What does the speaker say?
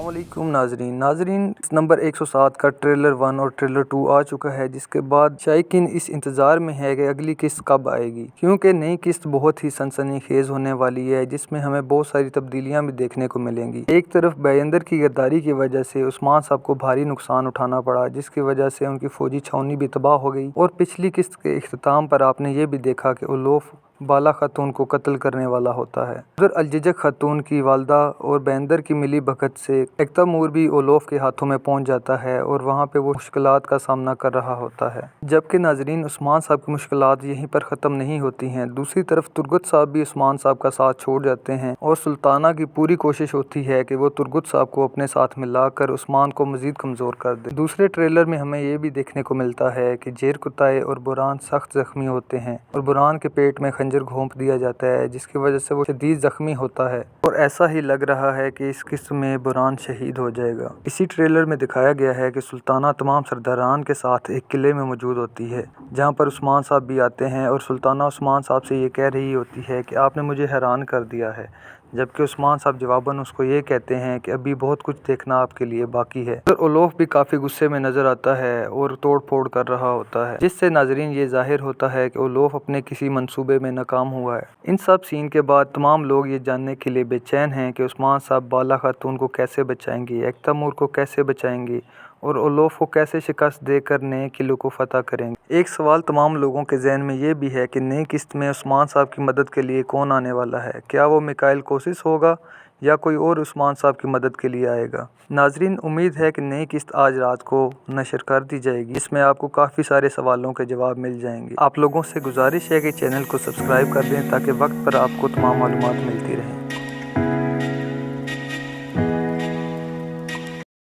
वालेकुम नाजरीन नंबर 107 का ट्रेलर 1 और ट्रेलर 2 आ चुका है, जिसके बाद शायकीन इस इंतज़ार में है कि अगली किस्त कब आएगी, क्योंकि नई किस्त बहुत ही सनसनीखेज होने वाली है, जिसमें हमें बहुत सारी तब्दीलियां भी देखने को मिलेंगी। एक तरफ बयंदर की गद्दारी की वजह से उस्मान साहब को भारी नुकसान उठाना पड़ा, जिसकी वजह से उनकी फौजी छावनी भी तबाह हो गई। और पिछली किस्त के इख्तिताम पर आपने ये भी देखा कि उलोफ बाला खातून को कत्ल करने वाला होता है। उधर अलजिजक खातून की वालदा और बयंदर की मिली भगत से तैमूर भी ओलोफ के हाथों में पहुंच जाता है और वहां पे वो मुश्किलात का सामना कर रहा होता है। जबकि नाजरीन उस्मान साहब की मुश्किलात यहीं पर ख़त्म नहीं होती हैं। दूसरी तरफ तुर्गत साहब भी उस्मान साहब का साथ छोड़ जाते हैं और सुल्ताना की पूरी कोशिश होती है कि वो तुर्गत साहब को अपने साथ मिलाकर उस्मान को मज़ीद कमज़ोर कर दे। दूसरे ट्रेलर में हमें ये भी देखने को मिलता है कि जेर कुताए और बुरान सख्त जख्मी होते हैं और बुरान के पेट में खंजर घोंप दिया जाता है, जिसकी वजह से वो शदीद जख्मी होता है और ऐसा ही लग रहा है कि इस किस्त में बुरान शहीद हो जाएगा। इसी ट्रेलर में दिखाया गया है कि सुल्ताना तमाम सरदारान के साथ एक किले में मौजूद होती है, जहां पर उस्मान साहब भी आते हैं और सुल्ताना उस्मान साहब से ये कह रही होती है कि आपने मुझे हैरान कर दिया है, जबकि उस्मान साहब जवाबन उसको ये कहते हैं कि अभी बहुत कुछ देखना आपके लिए बाकी है। तो उलोफ भी काफ़ी गुस्से में नज़र आता है और तोड़ फोड़ कर रहा होता है, जिससे नाजरीन ये जाहिर होता है कि उलोफ अपने किसी मंसूबे में नाकाम हुआ है। इन सब सीन के बाद तमाम लोग ये जानने के लिए बेचैन हैं कि उस्मान साहब बाला खातून को कैसे बचाएंगे, तैमूर को कैसे बचाएंगे और उलोफ को कैसे शिकस्त देकर नए किले को फतह करेंगे। एक सवाल तमाम लोगों के जहन में ये भी है कि नई किस्त में उस्मान साहब की मदद के लिए कौन आने वाला है। क्या वो मिकाइल कोसिस होगा या कोई और उस्मान साहब की मदद के लिए आएगा। नाजरीन उम्मीद है कि नई किस्त आज रात को नशर कर दी जाएगी। इसमें आपको काफ़ी सारे सवालों के जवाब मिल जाएंगे। आप लोगों से गुजारिश है कि चैनल को सब्सक्राइब कर दें ताकि वक्त पर आपको तमाम मालूमात मिलती रहें।